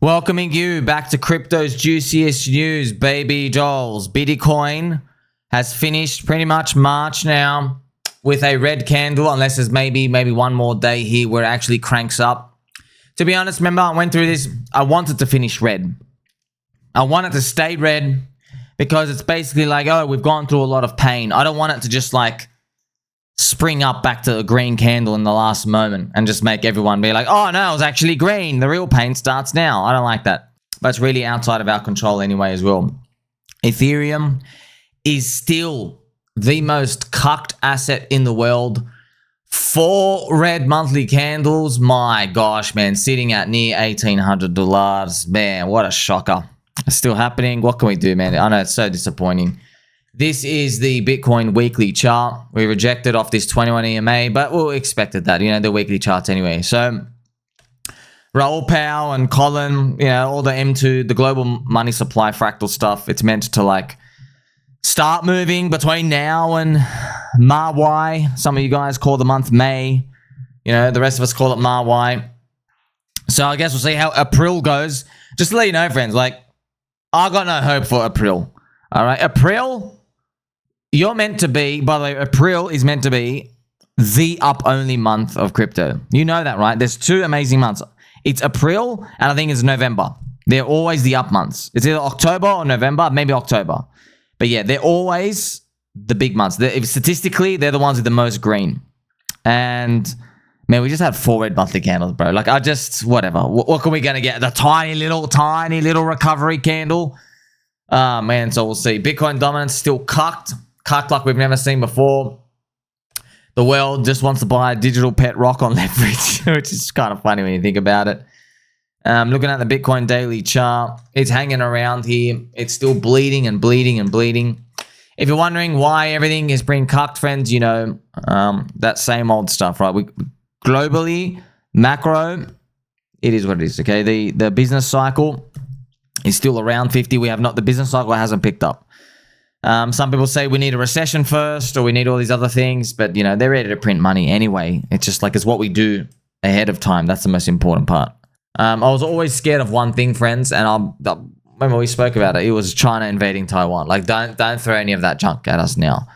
Welcoming you back to crypto's juiciest news, baby dolls. Bitcoin has finished pretty much March now with a red candle, unless there's maybe one more day here where it actually cranks up. To be honest, remember I went through this. I wanted to finish red. I want it to stay red because it's basically like, oh, we've gone through a lot of pain. I don't want it to just like spring up back to a green candle in the last moment and just make everyone be like, oh no, it was actually green. The real pain starts now. I don't like that. But it's really outside of our control anyway as well. Ethereum is still the most cucked asset in the world. 4 red monthly candles. My gosh, man, sitting at near $1,800. Man, what a shocker. It's still happening. What can we do, man? I know it's so disappointing. This is the Bitcoin weekly chart. We rejected off this 21 EMA, but we expected that, you know, the weekly charts anyway. So Raoul Pal and Colin, you know, all the M2, the global money supply fractal stuff, it's meant to like start moving between now and Marwai. Some of you guys call the month May. You know, the rest of us call it Marwai. So I guess we'll see how April goes. Just to let you know, friends, like, I got no hope for April. All right, April, you're meant to be, by the way, April is meant to be the up-only month of crypto. You know that, right? There's 2 amazing months. It's April, and I think it's November. They're always the up months. It's either October or November, maybe October. But yeah, they're always the big months. Statistically, they're the ones with the most green. And man, we just had 4 red monthly candles, bro. Like, I just, whatever. What are we going to get? The tiny little recovery candle? Man, so we'll see. Bitcoin dominance still cucked like we've never seen before. The world just wants to buy a digital pet rock on leverage, which is kind of funny when you think about it. Looking at the Bitcoin daily chart, it's hanging around here. It's still bleeding and bleeding and bleeding. If you're wondering why everything is being cucked, friends, you know, that same old stuff, right? We globally, macro, it is what it is, okay? The business cycle is still around 50. The business cycle hasn't picked up. Some people say we need a recession first, or we need all these other things, but you know, they're ready to print money anyway. It's just like, it's what we do ahead of time. That's the most important part. I was always scared of one thing, friends, and remember we spoke about it. It was China invading Taiwan. Like, don't throw any of that junk at us now.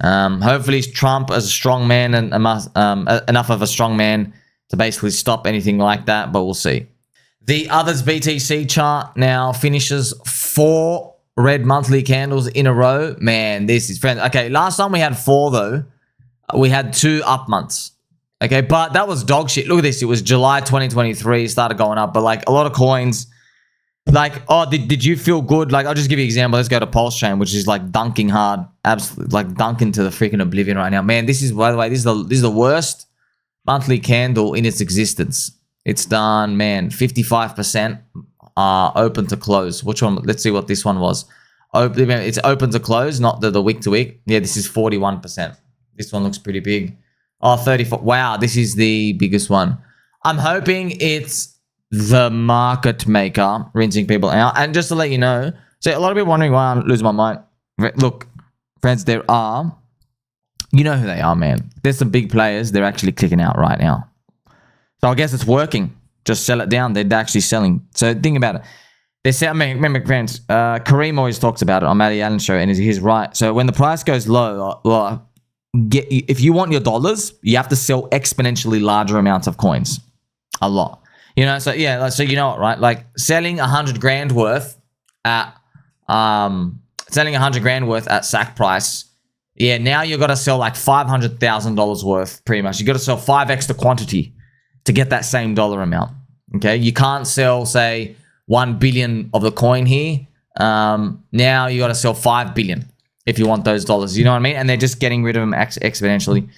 Hopefully Trump is a strong man and enough of a strong man to basically stop anything like that, but we'll see. The others BTC chart now finishes 4 red monthly candles in a row. Man, this is, friends. Okay, last time we had 4 though. We had 2 up months. Okay, but that was dog shit. Look at this. It was July 2023. Started going up, but like a lot of coins. Like, oh, did you feel good? Like, I'll just give you an example. Let's go to PulseChain, which is like dunking hard. Absolutely, like dunking to the freaking oblivion right now. Man, this is, by the way, this is the worst monthly candle in its existence. It's done, man, 55% open to close. Which one? Let's see what this one was. It's open to close, not the week to week. Yeah, this is 41%. This one looks pretty big. Oh, 34. Wow, this is the biggest one. I'm hoping it's the market maker rinsing people out. And just to let you know, so a lot of people wondering why I'm losing my mind. Look, friends, there are, you know who they are, man. There's some big players. They're actually clicking out right now. So I guess it's working. Just sell it down. They're actually selling. So think about it. They say, I mean, remember, friends, Kareem always talks about it on Matty Allen's show, and he's right. So when the price goes low, if you want your dollars, you have to sell exponentially larger amounts of coins. A lot. You know, so yeah, so you know what, right? Like selling 100 grand worth at sack price. Yeah, now you got to sell like $500,000 worth pretty much. You got to sell 5x the quantity to get that same dollar amount. Okay, you can't sell, say, 1 billion of the coin here. Now you got to sell 5 billion if you want those dollars. You know what I mean? And they're just getting rid of them exponentially.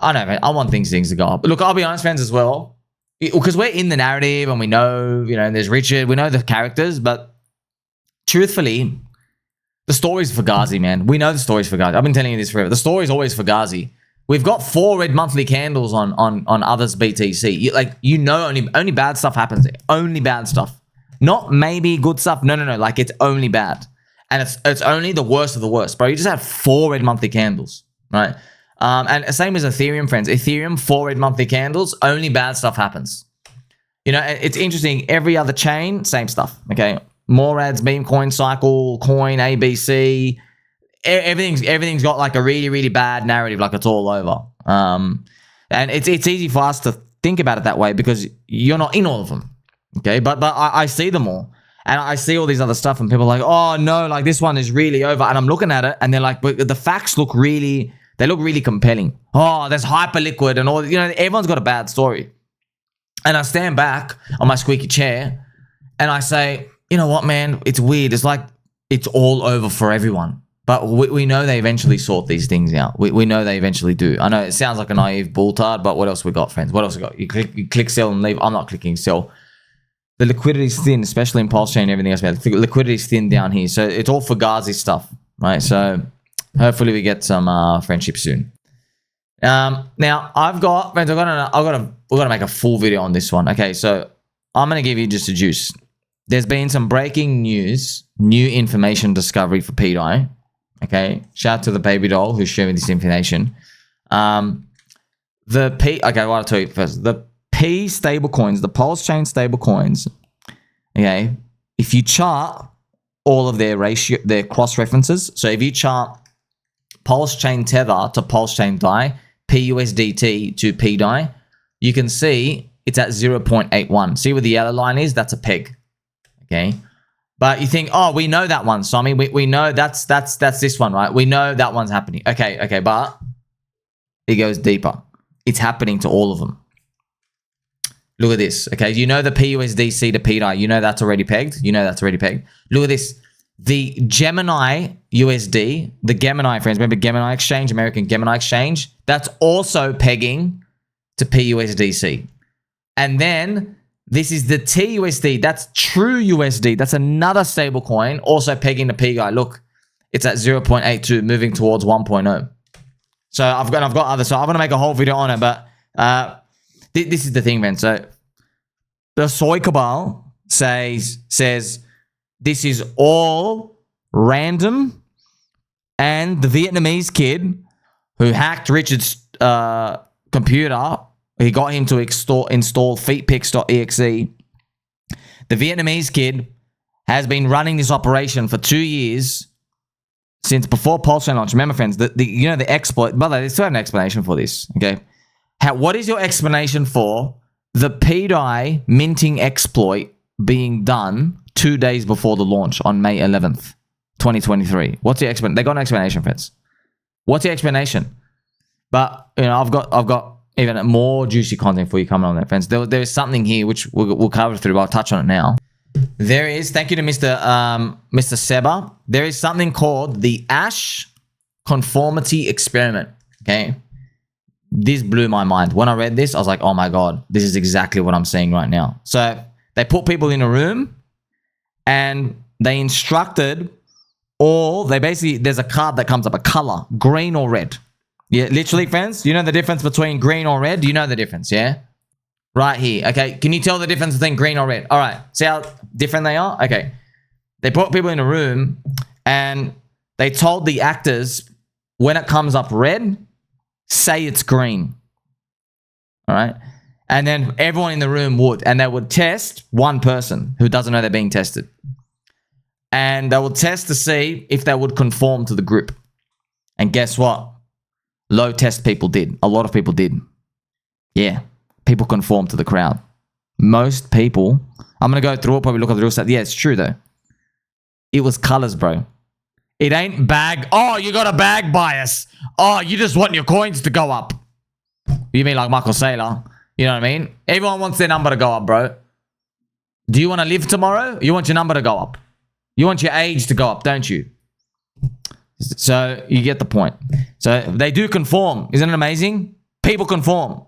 I know, man. I want things to go up. But look, I'll be honest, friends, as well, because we're in the narrative and we know, you know, there's Richard, we know the characters, but truthfully, the story's Fugazi, man. We know the story's Fugazi. I've been telling you this forever. The story's always Fugazi. We've got 4 red monthly candles on others BTC. You know, only bad stuff happens there. Only bad stuff. Not maybe good stuff. No. Like, it's only bad. And it's only the worst of the worst, bro. You just have 4 red monthly candles, right? And same as Ethereum, friends. Ethereum, 4 red monthly candles. Only bad stuff happens. You know, it's interesting. Every other chain, same stuff. Okay, Morad's meme coin cycle, coin ABC, everything's got like a really, really bad narrative. Like it's all over. And it's easy for us to think about it that way because you're not in all of them. Okay, but I see them all. And I see all these other stuff and people are like, oh no, like this one is really over. And I'm looking at it and they're like, but the facts look really compelling. Oh, there's hyper liquid and all, you know, everyone's got a bad story. And I stand back on my squeaky chair and I say, you know what, man, it's weird. It's like, it's all over for everyone. But we know they eventually sort these things out. We know they eventually do. I know it sounds like a naive bulltard, but what else we got, friends? What else we got? You click sell and leave. I'm not clicking sell. The liquidity is thin, especially in PulseChain and everything else. The liquidity is thin down here. So it's all Fugazi stuff, right? So hopefully we get some friendship soon. Now I've got, friends, we're gonna make a full video on this one. Okay, so I'm gonna give you just a juice. There's been some breaking news, new information discovery for pDAI. Okay, shout out to the baby doll who's sharing this information. Okay, what I'll tell you first. The P stablecoins, the PulseChain stablecoins. Okay, if you chart all of their cross references. So if you chart PulseChain Tether to PulseChain DAI, PUSDT to pDAI, you can see it's at 0.81. See where the yellow line is? That's a peg. Okay. But you think, oh, we know that one, Sammy. We know that's this one, right? We know that one's happening. Okay, but it goes deeper. It's happening to all of them. Look at this. Okay, you know the PUSDC to pDAI. You know that's already pegged. Look at this. The Gemini USD, the Gemini, friends, remember Gemini Exchange, American Gemini Exchange? That's also pegging to PUSDC. And then this is the TUSD. That's true USD. That's another stable coin, also pegging to pDAI. Look, it's at 0.82, moving towards 1.0. So I've got other. So I'm gonna make a whole video on it, but this is the thing, man. So the Soy Cabal says this is all random, and the Vietnamese kid who hacked Richard's computer, he got him to install feetpicks.exe. The Vietnamese kid has been running this operation for 2 years, since before PulseChain Launch. Remember, friends, the exploit. By the way, they still have an explanation for this. Okay, what is your explanation for the pDAI minting exploit being done 2 days before the launch on May 11th, 2023? What's the explanation? They got an explanation, friends. What's the explanation? But you know, I've got even more juicy content for you coming on there, friends. There is something here which we'll cover through, but I'll touch on it now. There is, thank you to Mr. Seba. There is something called the Asch Conformity Experiment. Okay. This blew my mind. When I read this, I was like, oh my God, this is exactly what I'm seeing right now. So they put people in a room and they instructed there's a card that comes up, a color, green or red. Yeah, literally, friends, you know the difference between green or red? Do you know the difference, yeah? Right here, okay? Can you tell the difference between green or red? All right, see how different they are? Okay. They put people in a room and they told the actors, when it comes up red, say it's green. All right? And then everyone in the room would, and they would test one person who doesn't know they're being tested. And they would test to see if they would conform to the group. And guess what? Low test people did. A lot of people did. Yeah. People conform to the crowd. Most people, I'm going to go through it, probably look at the real stuff. Yeah, it's true though. It was colors, bro. It ain't bag. Oh, you got a bag bias. Oh, you just want your coins to go up. You mean like Michael Saylor? You know what I mean? Everyone wants their number to go up, bro. Do you want to live tomorrow? You want your number to go up. You want your age to go up, don't you? So you get the point. So they do conform. Isn't it amazing? People conform.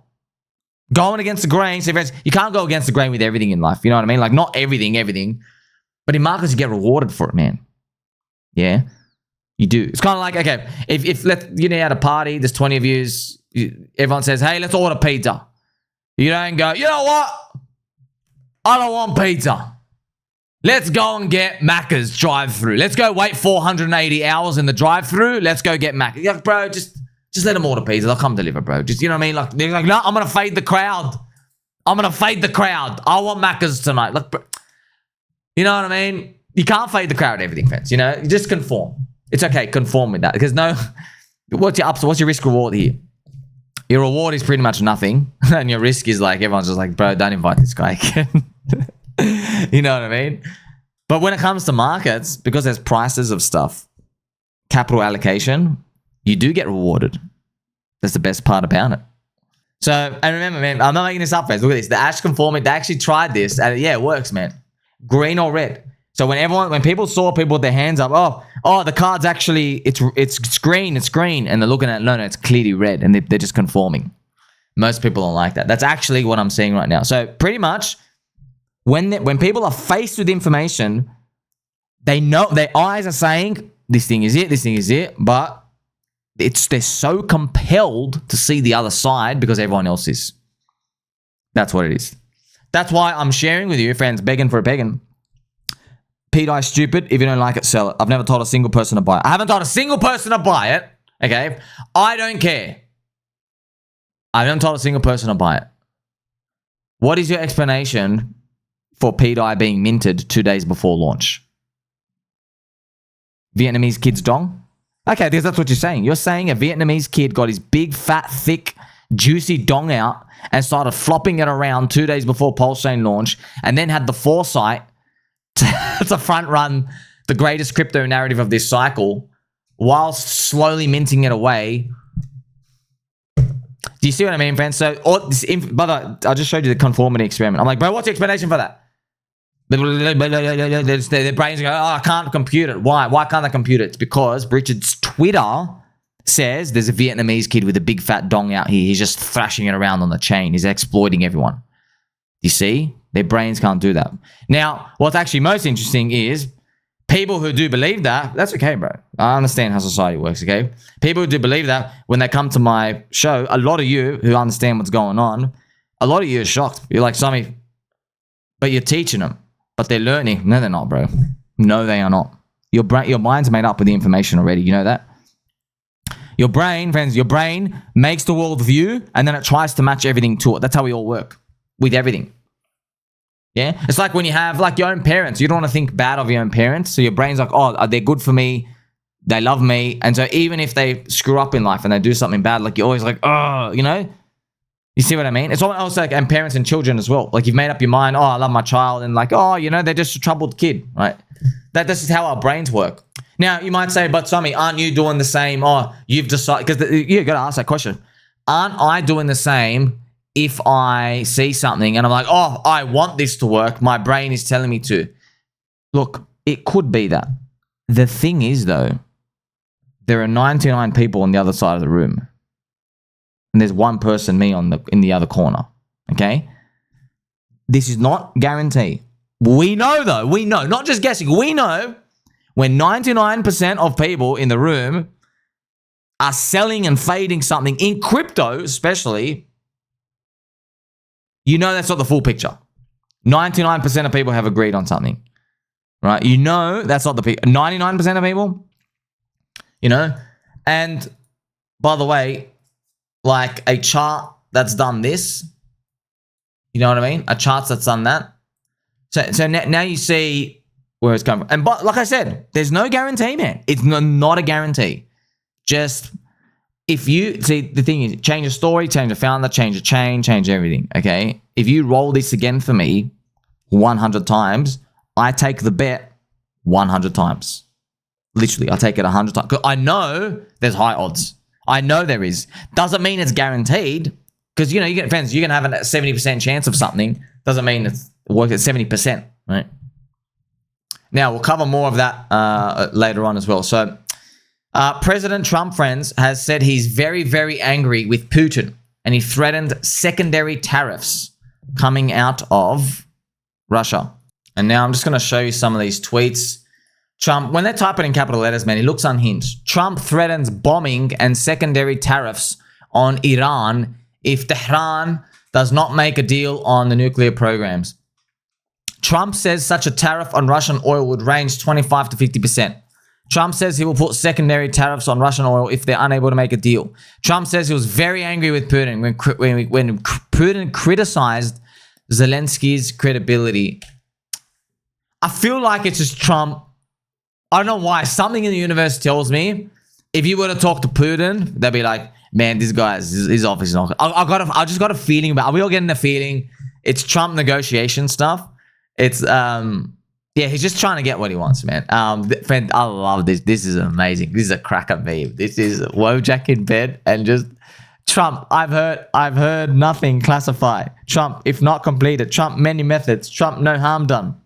Going against the grain. So friends, you can't go against the grain with everything in life. You know what I mean? Like not everything. But in markets, you get rewarded for it, man. Yeah, you do. It's kind of like, okay, if you're at a party, there's 20 of you, everyone says, hey, let's order pizza. You don't go, you know what? I don't want pizza. Let's go and get Macca's drive-through. Let's go wait 480 hours in the drive-through. Let's go get Macca's. Like, bro, just let them order pizza. They'll come deliver, bro. Just, you know what I mean? Like, they're like, no, I'm going to fade the crowd. I'm going to fade the crowd. I want Maccas tonight. Look, you know what I mean? You can't fade the crowd everything, friends. You know, you just conform. It's okay. Conform with that. Because what's your risk reward here? Your reward is pretty much nothing. And your risk is like, everyone's just like, bro, don't invite this guy again. You know what I mean? But when it comes to markets, because there's prices of stuff, capital allocation, you do get rewarded. That's the best part about it. So, and remember, man, I'm not making this up, friends. Look at this. The Asch Conforming, they actually tried this. And yeah, it works, man. Green or red. So when people saw people with their hands up, oh, the card's actually, it's green. And they're looking at, no, it's clearly red. And they're just conforming. Most people don't like that. That's actually what I'm seeing right now. So pretty much, when people are faced with information, they know, their eyes are saying, this thing is it, but they're so compelled to see the other side because everyone else is. That's what it is. That's why I'm sharing with you, friends, begging for a begging. pDAI stupid. If you don't like it, sell it. I've never told a single person to buy it. I haven't told a single person to buy it. Okay? I don't care. I haven't told a single person to buy it. What is your explanation for pDAI being minted 2 days before launch? Vietnamese kid's dong? Okay, because that's what you're saying. You're saying a Vietnamese kid got his big, fat, thick, juicy dong out and started flopping it around 2 days before PulseChain launch and then had the foresight to front run the greatest crypto narrative of this cycle whilst slowly minting it away. Do you see what I mean, friends? So, by the way, I just showed you the conformity experiment. I'm like, bro, what's the explanation for that? Their brains go, I can't compute it. Why can't I compute it? It's because Richard's Twitter says there's a Vietnamese kid with a big fat dong out here. He's just thrashing it around on the chain. He's exploiting everyone. You see? Their brains can't do that. Now, what's actually most interesting is people who do believe that, that's okay, bro. I understand how society works, okay? People who do believe that, when they come to my show, a lot of you who understand what's going on, a lot of you are shocked. You're like, Sammy, but you're teaching them. But they're learning. No, they're not, bro. No, they are not. Your mind's made up with the information already. You know that? Your brain, friends, your brain makes the world view and then it tries to match everything to it. That's how we all work with everything. Yeah? It's like when you have like your own parents. You don't want to think bad of your own parents. So your brain's like, oh, they're good for me. They love me. And so even if they screw up in life and they do something bad, like you're always like, oh, you know? You see what I mean? It's also like, and parents and children as well. Like you've made up your mind, oh, I love my child. And like, oh, you know, they're just a troubled kid, right? This is how our brains work. Now, you might say, but Sammy, aren't you doing the same? Oh, you've decided, because you got to ask that question. Aren't I doing the same if I see something and I'm like, oh, I want this to work. My brain is telling me to. Look, it could be that. The thing is, though, there are 99 people on the other side of the room. And there's one person, me, in the other corner, okay? This is not guarantee. We know, though. We know. Not just guessing. We know when 99% of people in the room are selling and fading something, in crypto especially, you know that's not the full picture. 99% of people have agreed on something, right? You know that's not the picture. 99% of people, you know? And, by the way, like a chart that's done this, you know what I mean? A chart that's done that. So now you see where it's coming from. And but like I said, there's no guarantee, man. It's not a guarantee. Just if you see, the thing is, change a story, change a founder, change a chain, change everything. Okay. If you roll this again for me 100 times, I take the bet 100 times. Literally, I take it 100 times. Because I know there's high odds. I know there is. Doesn't mean it's guaranteed. Because, you know, you get friends, you can have a 70% chance of something. Doesn't mean it works at 70%, right? Now, we'll cover more of that later on as well. So, President Trump, friends, has said he's very, very angry with Putin. And he threatened secondary tariffs coming out of Russia. And now I'm just going to show you some of these tweets. Trump, when they type it in capital letters, man, he looks unhinged. Trump threatens bombing and secondary tariffs on Iran if Tehran does not make a deal on the nuclear programs. Trump says such a tariff on Russian oil would range 25 to 50%. Trump says he will put secondary tariffs on Russian oil if they're unable to make a deal. Trump says he was very angry with Putin when Putin criticized Zelensky's credibility. I feel like it's just Trump. I don't know why. Something in the universe tells me if you were to talk to Putin, they'd be like, man, this guy is obviously not. I just got a feeling about. Are we all getting the feeling it's Trump negotiation stuff? It's yeah, he's just trying to get what he wants, man. Friend, I love this. This is amazing. This is a cracker meme. This is Wojak in bed and just Trump. I've heard nothing. Classify Trump if not completed. Trump many methods. Trump no harm done.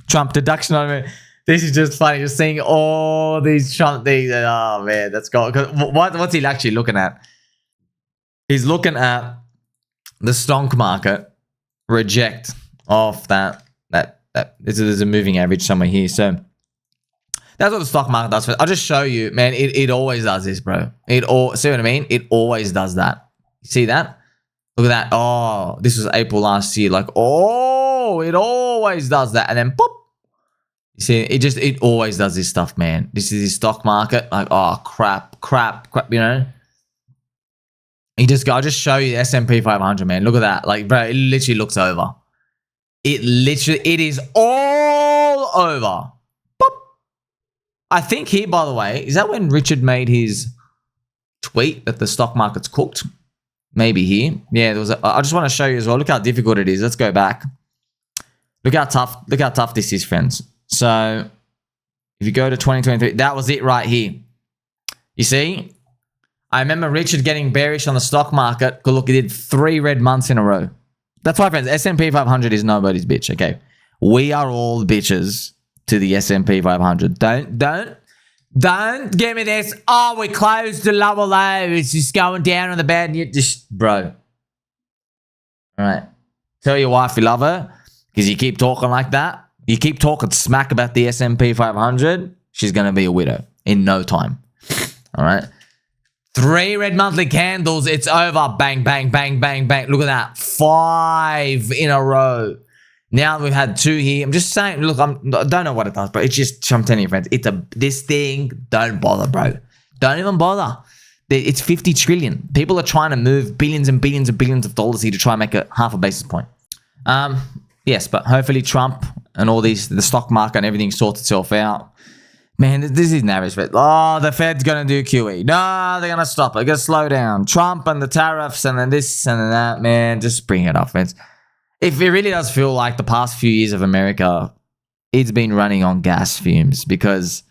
Trump deduction on it. This is just funny, just seeing all these Trump things. Oh man, that's cool. What's he actually looking at? He's looking at the stock market reject off that. There's a moving average somewhere here. So that's what the stock market does. I'll just show you, man. It always does this, bro. See what I mean? It always does that. You see that? Look at that. Oh, this was April last year. Like, oh, it always does that, and then boop. You see, it always does this stuff, man. This is his stock market. Like, oh, crap, you know? I'll just show you the S&P 500, man. Look at that. Like, bro, it literally looks over. It is all over. Boop. I think here, by the way, is that when Richard made his tweet that the stock market's cooked? Maybe here. Yeah, I just want to show you as well. Look how difficult it is. Let's go back. Look how tough this is, friends. So if you go to 2023, that was it right here. You see? I remember Richard getting bearish on the stock market. Look, he did 3 red months in a row. That's why, friends, S&P 500 is nobody's bitch, okay? We are all bitches to the S&P 500. Don't give me this. Oh, we closed the lower low. It's just going down on the bed. And you just, bro. All right. Tell your wife you love her because you keep talking like that. You keep talking smack about the S&P 500, she's going to be a widow in no time. All right. 3 red monthly candles. It's over. Bang, bang, bang, bang, bang. Look at that. 5 in a row. Now we've had 2 here. I'm just saying, look, I don't know what it does, but it's just, I'm telling you, friends, this thing, don't bother, bro. Don't even bother. It's 50 trillion. People are trying to move billions and billions and billions of dollars here to try and make it half a basis point. Yes, but hopefully Trump and all these, the stock market and everything sorts itself out. Man, this is an average bet. Oh, the Fed's going to do QE. No, they're going to stop it. They're going to slow down. Trump and the tariffs and then this and then that. Man, just bring it up, friends. If it really does feel like the past few years of America, it's been running on gas fumes because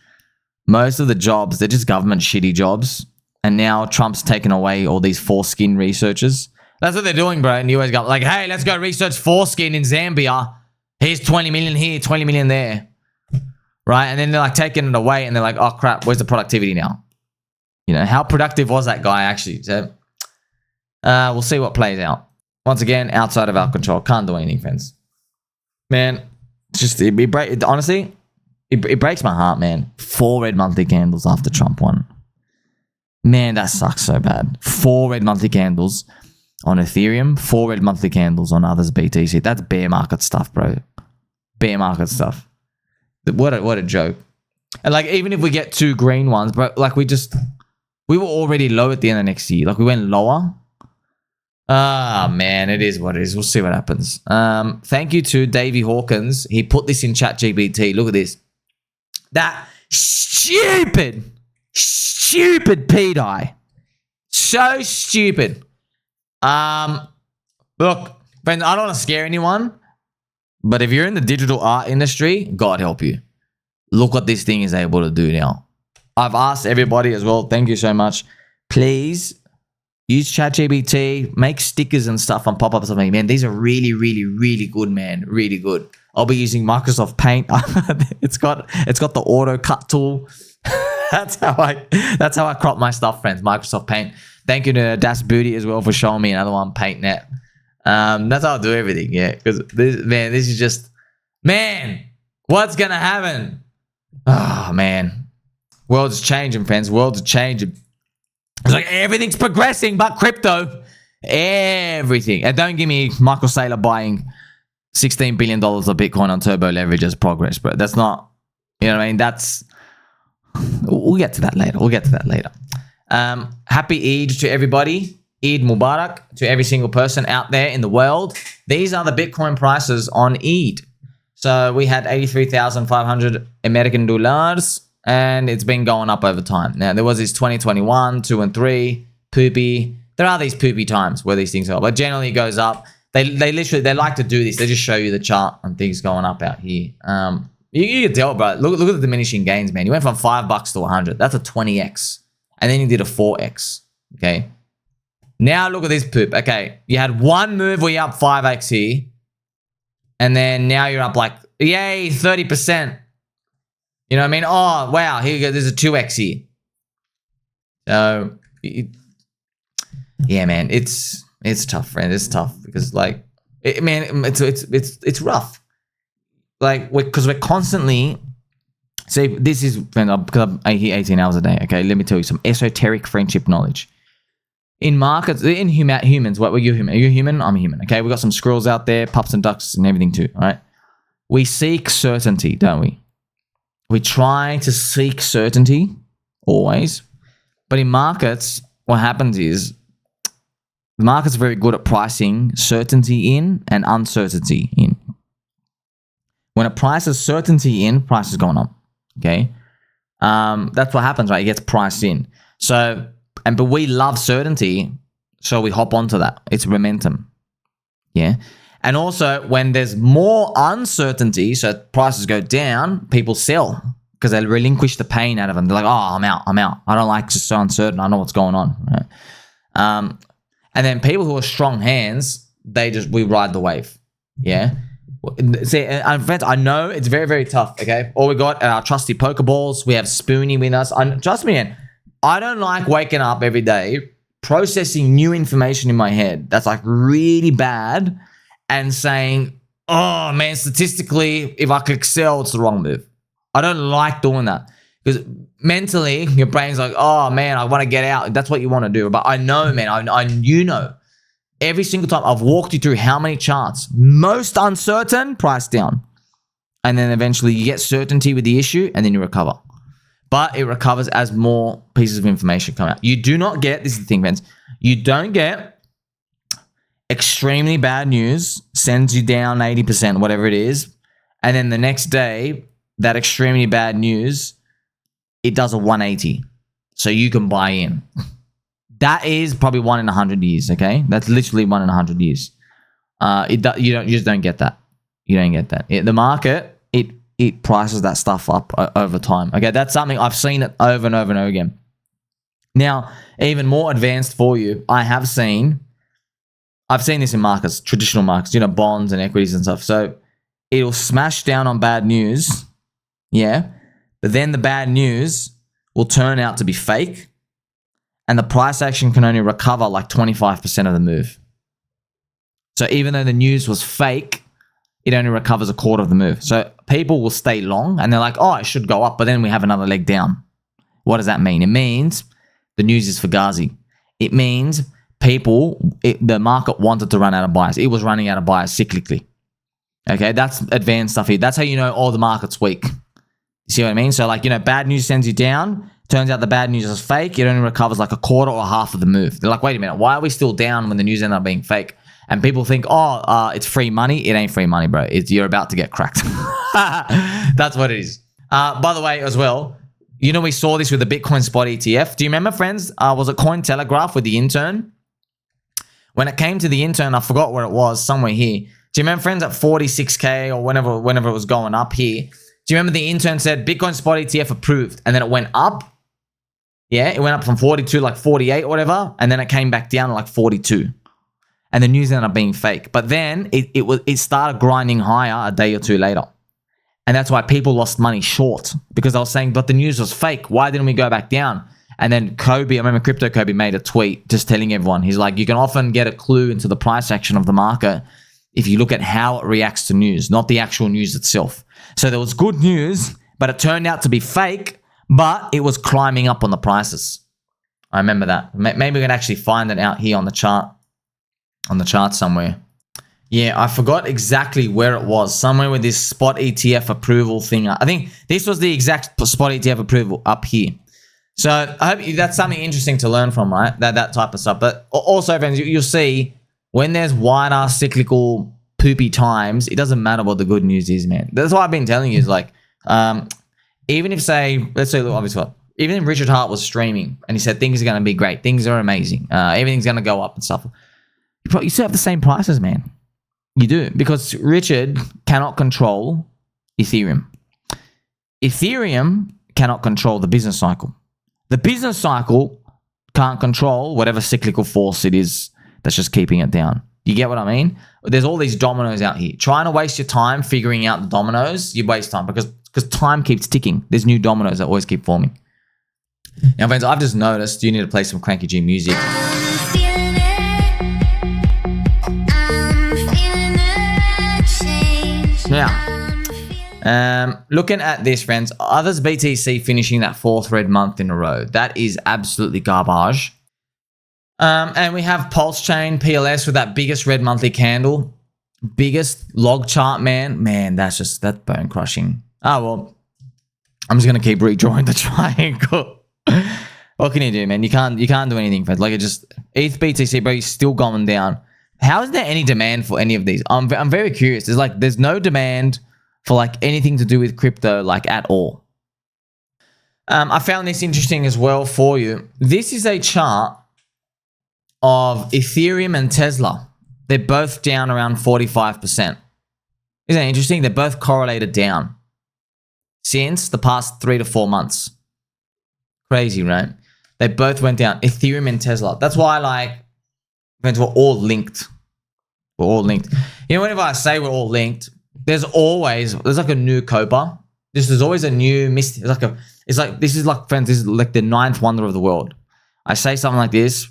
most of the jobs, they're just government shitty jobs. And now Trump's taken away all these foreskin researchers. That's what they're doing, bro. And the US government, like, hey, let's go research foreskin in Zambia. Here's 20 million here, 20 million there. Right? And then they're like taking it away and they're like, oh crap, where's the productivity now? You know, how productive was that guy actually? So we'll see what plays out. Once again, outside of our control. Can't do anything, friends. Man, it's just, honestly, it breaks my heart, man. 4 red monthly candles after Trump won. Man, that sucks so bad. 4 red monthly candles on Ethereum, 4 red monthly candles on others BTC. That's bear market stuff, bro. Bear market stuff. What a joke. And like, even if we get 2 green ones, but like we were already low at the end of next year. Like we went lower. Ah, man, it is what it is. We'll see what happens. Thank you to Davey Hawkins. He put this in ChatGPT. Look at this. That stupid pDAI. So stupid. Look, friends, I don't want to scare anyone, but if you're in the digital art industry, God help you. Look what this thing is able to do now. I've asked everybody as well. Thank you so much. Please use ChatGPT, make stickers and stuff on pop-ups. I mean, man, these are really, really, really good, man. Really good. I'll be using Microsoft Paint. It's got the auto cut tool. That's how I crop my stuff, friends. Microsoft Paint. Thank you to Das Booty as well for showing me another one, PaintNet. That's how I do everything, yeah. Because this is just, man, what's gonna happen? Oh man, world's changing, friends. World's changing. It's like everything's progressing, but crypto, everything. And don't give me Michael Saylor buying $16 billion of Bitcoin on turbo leverage as progress, bro. That's not, you know what I mean? That's, we'll get to that later. Happy Eid to everybody. Eid Mubarak to every single person out there in the world. These are the Bitcoin prices on Eid. So we had 83,500 American dollars, and it's been going up over time. Now, there was this 2021, 2 and 3, poopy. There are these poopy times where these things are, but generally it goes up. They like to do this. They just show you the chart on things going up out here. You can tell, bro. Look at the diminishing gains, man. You went from $5 to 100. That's a 20x. And then you did a 4x. Okay. Now look at this poop. Okay. You had one move where you're up 5x here. And then now you're up like, yay, 30%. You know what I mean? Oh, wow. Here you go. There's a 2x here. So, yeah, man. It's tough, friend. It's tough because, like, it's rough. Like, because we're constantly, see, this is, because I'm here 18 hours a day, okay? Let me tell you some esoteric friendship knowledge. In markets, in humans, what were you human? Are you human? I'm a human, okay? We got some squirrels out there, pups and ducks and everything too, all right? We seek certainty, don't we? We try to seek certainty, always. But in markets, what happens is, the market's very good at pricing certainty in and uncertainty in. When it prices certainty in, price is going up. Okay, that's what happens, right? It gets priced in. So, but we love certainty, so we hop onto that. It's momentum. Yeah, and also when there's more uncertainty, so prices go down, people sell because they relinquish the pain out of them. They're like, oh, I'm out. I don't like just so uncertain. I know what's going on. Right? And then people who are strong hands, we ride the wave. Yeah. See, friends, I know it's very, very tough, okay? All we got are our trusty Pokeballs. We have Spoonie with us. Trust me, man, I don't like waking up every day, processing new information in my head that's like really bad and saying, oh, man, statistically, if I click sell, it's the wrong move. I don't like doing that because mentally, your brain's like, oh, man, I want to get out. That's what you want to do. But I know, man, you know. Every single time I've walked you through how many charts, most uncertain, price down. And then eventually you get certainty with the issue and then you recover. But it recovers as more pieces of information come out. You do not get, this is the thing, friends, you don't get extremely bad news, sends you down 80%, whatever it is. And then the next day, that extremely bad news, it does a 180. So you can buy in. That is probably 1 in 100 years, okay? That's literally 1 in 100 years. You just don't get that. You don't get that. The market, it prices that stuff up over time. Okay, that's something I've seen it over and over and over again. Now, even more advanced for you, I've seen this in markets, traditional markets, bonds and equities and stuff. So it'll smash down on bad news, yeah, but then the bad news will turn out to be fake. And the price action can only recover like 25% of the move. So even though the news was fake, it only recovers a quarter of the move. So people will stay long and they're like, oh, it should go up, but then we have another leg down. What does that mean? It means the news is Fugazi. It means the market wanted to run out of buyers. It was running out of buyers cyclically. Okay, that's advanced stuff here. That's how you know, the market's weak. You see what I mean? So like, bad news sends you down. Turns out the bad news is fake. It only recovers like a quarter or half of the move. They're like, wait a minute, why are we still down when the news ended up being fake? And people think, it's free money. It ain't free money, bro. You're about to get cracked. That's what it is. By the way, as well, we saw this with the Bitcoin spot ETF. Do you remember, friends? Was it Cointelegraph with the intern? When it came to the intern, I forgot where it was, somewhere here. Do you remember, friends, at 46K or whenever it was going up here? Do you remember the intern said Bitcoin spot ETF approved, and then it went up? Yeah, it went up from 42 like 48 or whatever, and then it came back down to like 42. And the news ended up being fake. But then it started grinding higher a day or two later. And that's why people lost money short, because I was saying, but the news was fake. Why didn't we go back down? And then Cobie, I remember Crypto Cobie made a tweet just telling everyone, he's like, you can often get a clue into the price action of the market if you look at how it reacts to news, not the actual news itself. So there was good news, but it turned out to be fake, but it was climbing up on the prices. I remember that. Maybe we can actually find it out here on the chart somewhere. Yeah, I forgot exactly where it was. Somewhere with this spot ETF approval thing. I think this was the exact spot ETF approval up here. So I hope that's something interesting to learn from, right? That type of stuff. But also, friends, you'll see when there's wider cyclical poopy times, it doesn't matter what the good news is, man. That's what I've been telling you is like, even if let's say, look, obviously, even if Richard Hart was streaming and he said things are going to be great, things are amazing, everything's going to go up and stuff, you still have the same prices, man. You do, because Richard cannot control Ethereum. Ethereum cannot control the business cycle. The business cycle can't control whatever cyclical force it is that's just keeping it down. You get what I mean? There's all these dominoes out here. Trying to waste your time figuring out the dominoes, you waste time because time keeps ticking. There's new dominoes that always keep forming. Now, friends, I've just noticed you need to play some Cranky G music. Now, looking at this, friends, others BTC finishing that 4th red month in a row. That is absolutely garbage. And we have PulseChain PLS with that biggest red monthly candle. Biggest log chart, man. That's bone crushing. Oh, well, I'm just going to keep redrawing the triangle. What can you do, man? You can't do anything, friends. Like, it just, ETH BTC, bro, is still going down. How is there any demand for any of these? I'm very curious. There's no demand for like anything to do with crypto, like at all. I found this interesting as well for you. This is a chart of Ethereum and Tesla. They're both down around 45%. Isn't that interesting? They're both correlated down since the past 3 to 4 months. Crazy, right? They both went down. Ethereum and Tesla. That's why, like, friends, we're all linked. We're all linked. You know, whenever I say we're all linked, there's like a new Copa. There's always a new mystery. This is like, friends, this is like the 9th wonder of the world. I say something like this.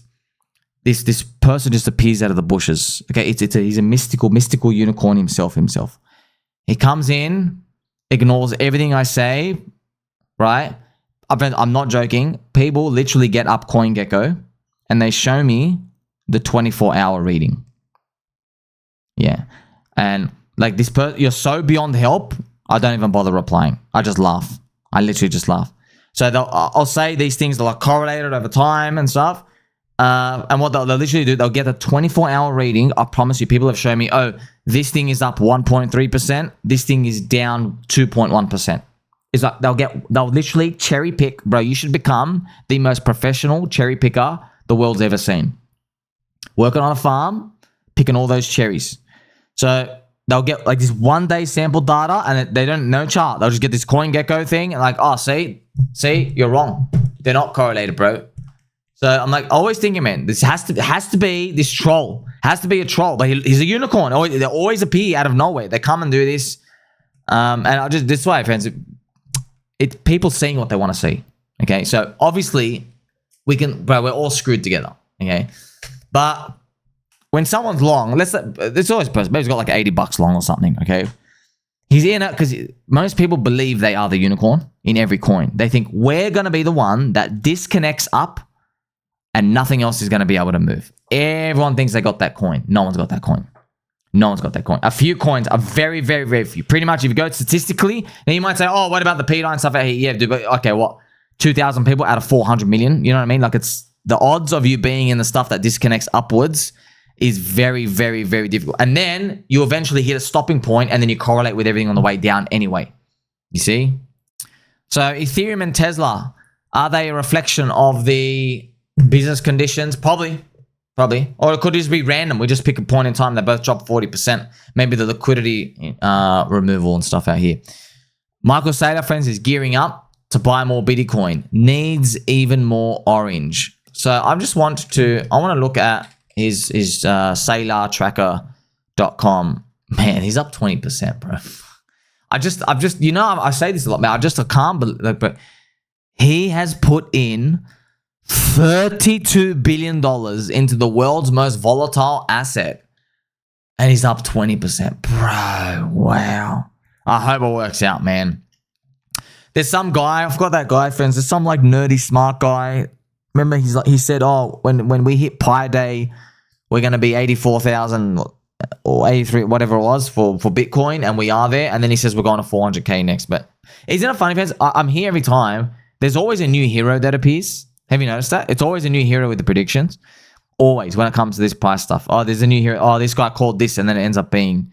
This person just appears out of the bushes. Okay, he's a mystical unicorn himself. He comes in, ignores everything I say, right? I'm not joking. People literally get up CoinGecko and they show me the 24-hour reading. Yeah, and like this person, you're so beyond help. I don't even bother replying. I just laugh. I literally just laugh. So I'll say these things that are correlated over time and stuff. And what they'll literally do, they'll get a 24-hour reading. I promise you, people have shown me, oh, this thing is up 1.3%. This thing is down 2.1%. It's like they'll literally cherry pick. Bro, you should become the most professional cherry picker the world's ever seen. Working on a farm, picking all those cherries. So they'll get like this 1-day sample data and they don't know chart. They'll just get this CoinGecko thing and like, oh, see, you're wrong. They're not correlated, bro. So I'm like always thinking, man, this has to be this troll. Has to be a troll, but he's a unicorn. They always appear out of nowhere. They come and do this, and I'll just this way, friends. It's people seeing what they want to see. Okay, so obviously we're all screwed together. Okay, but when someone's long, there's always a person. Maybe he's got like $80 long or something. Okay, he's in it because most people believe they are the unicorn in every coin. They think we're gonna be the one that disconnects up. And nothing else is going to be able to move. Everyone thinks they got that coin. No one's got that coin. No one's got that coin. A few coins are very, very, very few. Pretty much if you go statistically, then you might say, oh, what about the pDAI and stuff out here? Yeah, dude, but okay, what? 2,000 people out of 400 million? You know what I mean? Like it's the odds of you being in the stuff that disconnects upwards is very, very, very difficult. And then you eventually hit a stopping point and then you correlate with everything on the way down anyway. You see? So Ethereum and Tesla, are they a reflection of the business conditions? Probably. Or it could just be random. We just pick a point in time. They both drop 40%. Maybe the liquidity removal and stuff out here. Michael Saylor, friends, is gearing up to buy more Bitcoin. Needs even more orange. So I want to look at his SaylorTracker.com. Man, he's up 20%, bro. I say this a lot, man. I can't believe, but he has put in $32 billion into the world's most volatile asset. And he's up 20%. Bro, wow. I hope it works out, man. There's some guy, I forgot that guy, friends. There's some like nerdy smart guy. Remember, he said, oh, when we hit Pi Day, we're going to be 84,000 or 83, whatever it was for Bitcoin. And we are there. And then he says we're going to 400K next. But isn't it funny, friends? I'm here every time. there's always a new hero that appears. Have you noticed that? It's always a new hero with the predictions. Always, when it comes to this price stuff. Oh, there's a new hero. Oh, this guy called this, and then it ends up being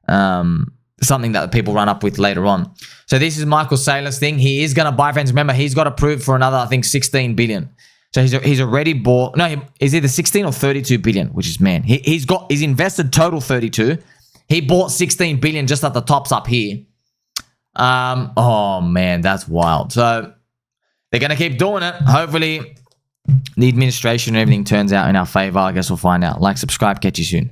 something that people run up with later on. So this is Michael Saylor's thing. He is going to buy, friends. Remember, he's got approved for another, I think, 16 billion. So he's already bought. No, is either 16 or 32 billion, which is, man, he's invested total 32. He bought 16 billion just at the tops up here. Oh man, that's wild. So they're going to keep doing it. Hopefully the administration and everything turns out in our favor. I guess we'll find out. Like, subscribe, catch you soon.